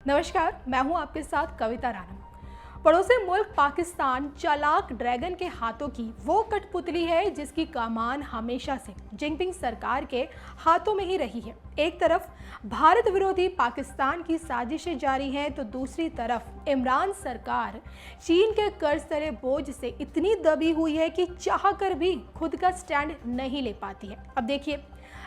नमस्कार, मैं हूं आपके साथ कविता राणा। पड़ोसी मुल्क पाकिस्तान चालाक ड्रैगन के हाथों की वो कठपुतली है जिसकी कमान हमेशा से जिनपिंग सरकार के हाथों में ही रही है। एक तरफ भारत विरोधी पाकिस्तान की साजिशें जारी हैं तो दूसरी तरफ इमरान सरकार चीन के कर्ज तले बोझ से इतनी दबी हुई है कि चाहकर भी खुद का स्टैंड नहीं ले पाती है। अब देखिए,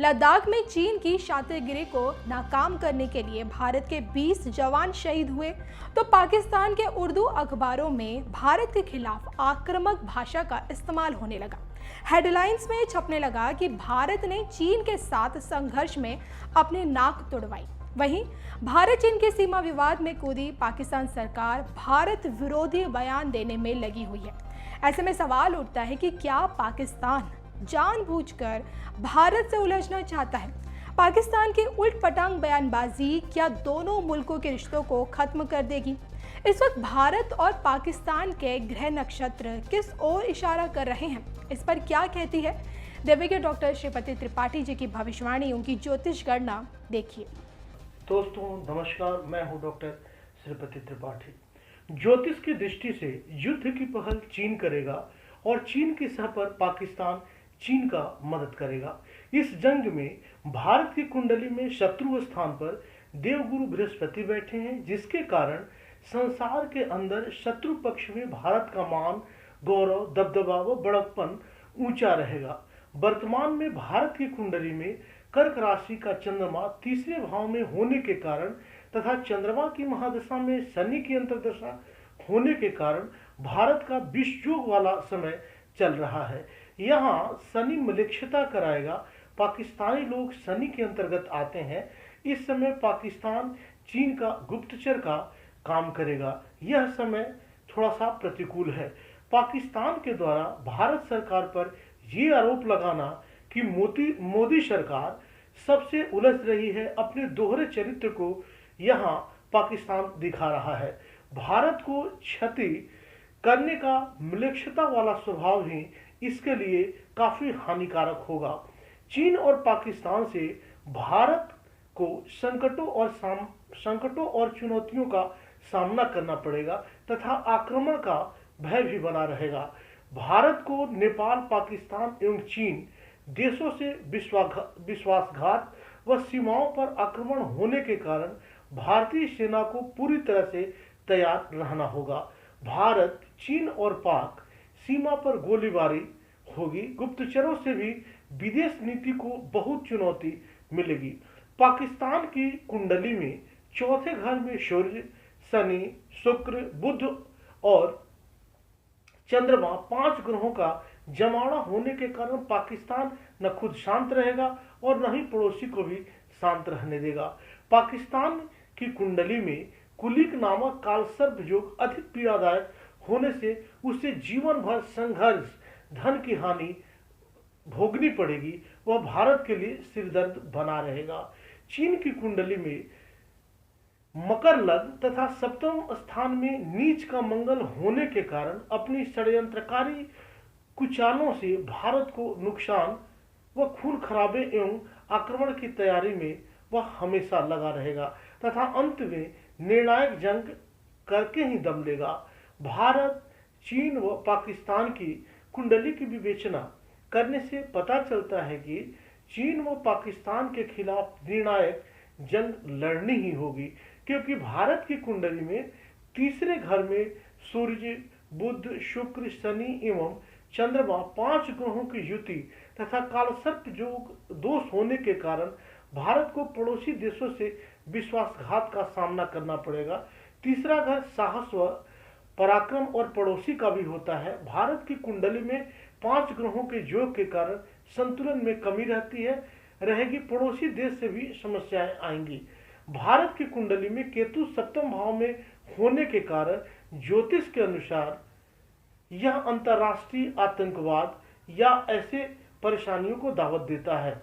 लद्दाख में चीन की शातिरगिरी को नाकाम करने के लिए भारत के 20 जवान शहीद हुए तो पाकिस्तान के उर्दू अखबारों में भारत के खिलाफ आक्रामक भाषा का इस्तेमाल होने लगा। हेडलाइंस में छपने लगा कि भारत ने चीन के साथ संघर्ष में अपनी नाक तुड़वाई। वहीं भारत चीन के सीमा विवाद में कूदी पाकिस्तान सरकार भारत विरोधी बयान देने में लगी हुई है। ऐसे में सवाल उठता है कि क्या पाकिस्तान जानबूझकर भारत से उलझना चाहता है? पाकिस्तान की उल्ट-पटांग बयानबाजी क्या दोनों मुल्कों के रिश्तों को खत्म कर देगी? इस वक्त भारत और पाकिस्तान के ग्रह नक्षत्र किस ओर इशारा कर रहे हैं? इस पर क्या कहती है दिव्य के डॉक्टर श्रीपति त्रिपाठी जी की भविष्यवाणी, उनकी ज्योतिष गणना देखिए। दोस्तों नमस्कार, मैं हूं डॉक्टर श्रीपति त्रिपाठी। ज्योतिष की दृष्टि से युद्ध की पहल चीन करेगा और चीन की सह पर पाकिस्तान चीन का मदद करेगा। इस जंग में भारत की कुंडली में शत्रु स्थान पर देवगुरु बृहस्पति बैठे हैं, जिसके कारण संसार के अंदर शत्रु पक्ष में भारत का मान, गौरव, दबदबा व बड़प्पन ऊंचा रहेगा। वर्तमान में भारत की कुंडली में कर्क राशि का चंद्रमा तीसरे भाव में होने के कारण तथा चंद्रमा की महादशा में शनि की अंतर्दशा होने के कारण भारत का विषयोग वाला समय चल रहा है। यहाँ शनि मलेच्छता कराएगा। पाकिस्तानी लोग शनि के अंतर्गत आते हैं। इस समय पाकिस्तान चीन का गुप्तचर का काम करेगा। यह समय थोड़ा सा प्रतिकूल है। पाकिस्तान के द्वारा भारत सरकार पर ये आरोप लगाना कि मोदी सरकार सबसे उलझ रही है, अपने दोहरे चरित्र को यहाँ पाकिस्तान दिखा रहा है। भारत को क्षति करने का मलेच्छता वाला स्वभाव ही इसके लिए काफी हानिकारक होगा। चीन और पाकिस्तान से भारत को संकटों और चुनौतियों का सामना करना पड़ेगा तथा आक्रमण का भय भी बना रहेगा। भारत को नेपाल, पाकिस्तान एवं चीन देशों से विश्वासघात व सीमाओं पर आक्रमण होने के कारण भारतीय सेना को पूरी तरह से तैयार रहना होगा। भारत, चीन और पाक सीमा पर गोलीबारी होगी। गुप्तचरों से भी विदेश नीति को बहुत चुनौती मिलेगी। पाकिस्तान की कुंडली में चौथे घर में सूर्य, शनि, शुक्र, बुध और चंद्रमा 5 ग्रहों का जमावड़ा होने के कारण पाकिस्तान न खुद शांत रहेगा और न ही पड़ोसी को भी शांत रहने देगा। पाकिस्तान की कुंडली में कुलिक नामक कालसर्प योग अधिक पीड़ादायक होने से उसे जीवन भर संघर्ष, धन की हानि भोगनी पड़ेगी। वह भारत के लिए सिरदर्द बना रहेगा। चीन की कुंडली में मकर लग्न तथा सप्तम स्थान में नीच का मंगल होने के कारण अपनी षड्यंत्रकारी कुचालों से भारत को नुकसान व खून खराबे एवं आक्रमण की तैयारी में वह हमेशा लगा रहेगा तथा अंत में निर्णायक जंग करके ही दम लेगा। भारत, चीन व पाकिस्तान की कुंडली की विवेचना करने से पता चलता है कि चीन व पाकिस्तान के खिलाफ निर्णायक जंग लड़नी ही होगी, क्योंकि भारत की कुंडली में तीसरे घर में सूर्य, बुध, शुक्र, शनि एवं चंद्रमा 5 ग्रहों की युति तथा कालसर्प योग दोष होने के कारण भारत को पड़ोसी देशों से विश्वासघात का सामना करना पड़ेगा। तीसरा घर साहस व पराक्रम और पड़ोसी का भी होता है। भारत की कुंडली में 5 ग्रहों के योग के कारण संतुलन में कमी रहेगी। पड़ोसी देश से भी समस्याएं आएंगी। भारत की कुंडली में केतु सप्तम भाव में होने के कारण ज्योतिष के अनुसार यह अंतर्राष्ट्रीय आतंकवाद या ऐसे परेशानियों को दावत देता है।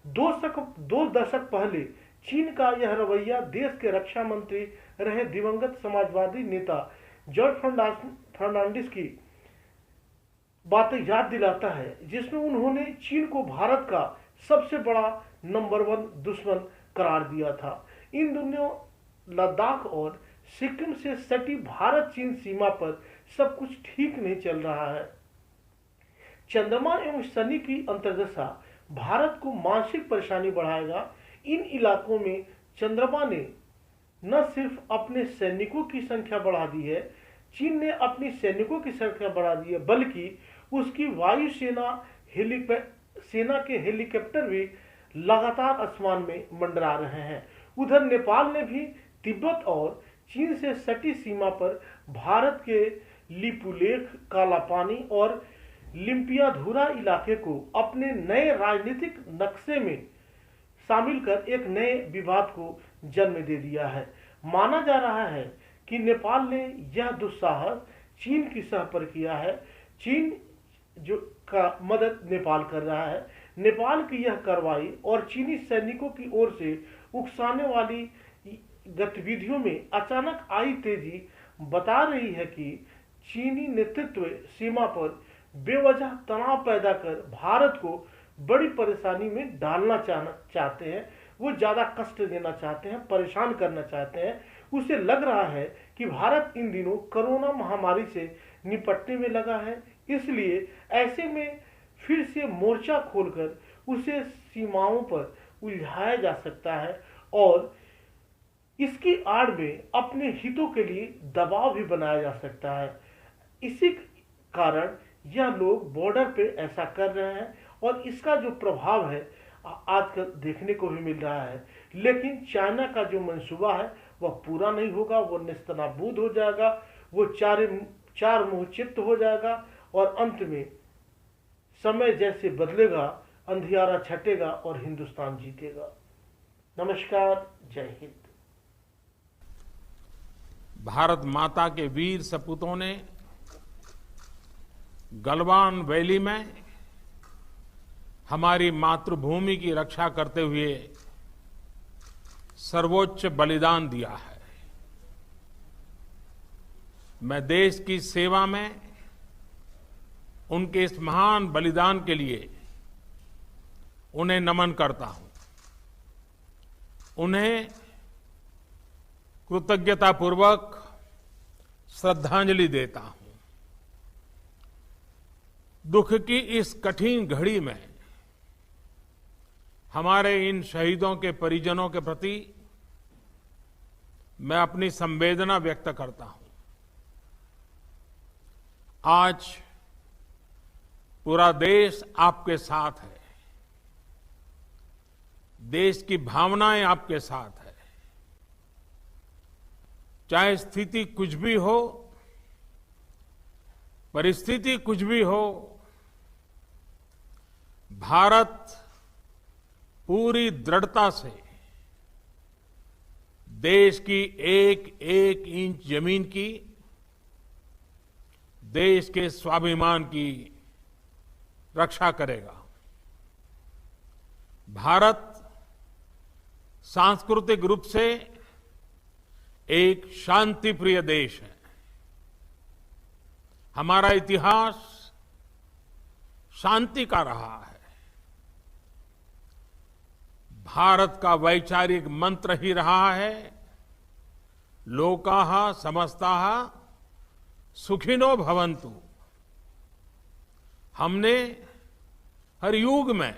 2 दशक पहले चीन का यह रवैया देश के रक्षा मंत्री रहे दिवंगत समाजवादी नेता जॉर्ज फर्नांडिस की बातें याद दिलाता है, जिसमें उन्होंने चीन को भारत का सबसे बड़ा नंबर 1 दुश्मन करार दिया था। लद्दाख और सिक्किम से सटी भारत चीन सीमा पर सब कुछ ठीक नहीं चल रहा है। चंद्रमा एवं शनि की अंतर्दशा भारत को मानसिक परेशानी बढ़ाएगा। इन इलाकों में चंद्रमा ने न सिर्फ अपने सैनिकों की संख्या बढ़ा दी है, चीन ने अपनी सैनिकों की संख्या बढ़ा दी है, बल्कि उसकी वायुसेना सेना के हेलीकॉप्टर भी लगातार आसमान में मंडरा रहे हैं। उधर नेपाल ने भी तिब्बत और चीन से सटी सीमा पर भारत के लिपुलेख, कालापानी और लिम्पियाधुरा इलाके को अपने नए राजनीतिक नक्शे में शामिल कर एक नए विवाद को जन्म दे दिया है। माना जा रहा है कि नेपाल ने यह दुस्साहस चीन की सह पर किया है। चीन जो का मदद नेपाल कर रहा है। नेपाल की यह कार्रवाई और चीनी सैनिकों की ओर से उकसाने वाली गतिविधियों में अचानक आई तेजी बता रही है कि चीनी नेतृत्व सीमा पर बेवजह तनाव पैदा कर भारत को बड़ी परेशानी में डालना चाहते हैं। वो ज्यादा कष्ट देना चाहते हैं, परेशान करना चाहते हैं। उसे लग रहा है कि भारत इन दिनों कोरोना महामारी से निपटने में लगा है, इसलिए ऐसे में फिर से मोर्चा खोलकर उसे सीमाओं पर उलझाया जा सकता है और इसकी आड़ में अपने हितों के लिए दबाव भी बनाया जा सकता है। इसी कारण यह लोग बॉर्डर पे ऐसा कर रहे हैं और इसका जो प्रभाव है आजकल देखने को भी मिल रहा है। लेकिन चाइना का जो मंसूबा है वह पूरा नहीं होगा, वो नेस्तनाबूद हो जाएगा, वो चार मुंह चित्त हो जाएगा और अंत में समय जैसे बदलेगा, अंधियारा छटेगा और हिंदुस्तान जीतेगा। नमस्कार, जय हिंद। भारत माता के वीर सपूतों ने गलवान वैली में हमारी मातृभूमि की रक्षा करते हुए सर्वोच्च बलिदान दिया है। मैं देश की सेवा में उनके इस महान बलिदान के लिए उन्हें नमन करता हूं। उन्हें कृतज्ञतापूर्वक श्रद्धांजलि देता हूं। दुख की इस कठिन घड़ी में हमारे इन शहीदों के परिजनों के प्रति मैं अपनी संवेदना व्यक्त करता हूं। आज पूरा देश आपके साथ है, देश की भावनाएं आपके साथ है। चाहे स्थिति कुछ भी हो, परिस्थिति कुछ भी हो, भारत पूरी दृढ़ता से देश की एक एक इंच जमीन की, देश के स्वाभिमान की रक्षा करेगा। भारत सांस्कृतिक रूप से एक शांतिप्रिय देश है। हमारा इतिहास शांति का रहा है। भारत का वैचारिक मंत्र ही रहा है, लोकाः समस्ताः सुखिनो भवन्तु। हमने हर युग में,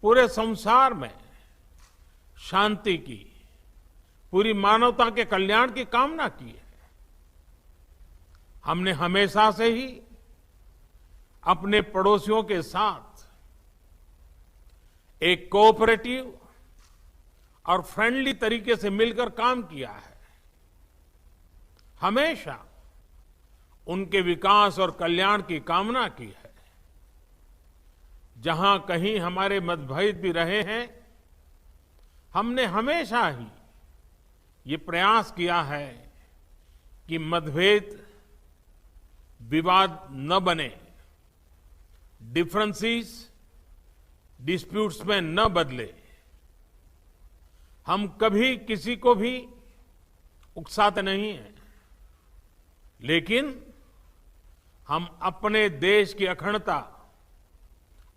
पूरे संसार में शांति की, पूरी मानवता के कल्याण की कामना की है। हमने हमेशा से ही अपने पड़ोसियों के साथ एक कोऑपरेटिव और फ्रेंडली तरीके से मिलकर काम किया है। हमेशा उनके विकास और कल्याण की कामना की है। जहां कहीं हमारे मतभेद भी रहे हैं, हमने हमेशा ही ये प्रयास किया है कि मतभेद विवाद न बने, डिफरेंसेस डिस्प्यूट्स में न बदले। हम कभी किसी को भी उकसाते नहीं हैं, लेकिन हम अपने देश की अखंडता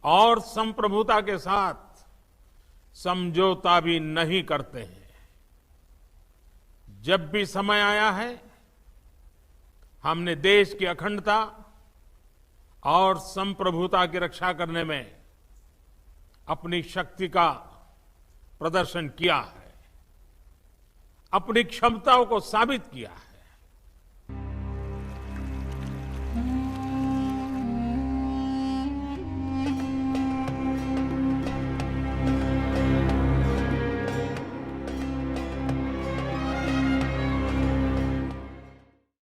और संप्रभुता के साथ समझौता भी नहीं करते हैं। जब भी समय आया है, हमने देश की अखंडता और संप्रभुता की रक्षा करने में अपनी शक्ति का प्रदर्शन किया है, अपनी क्षमताओं को साबित किया है।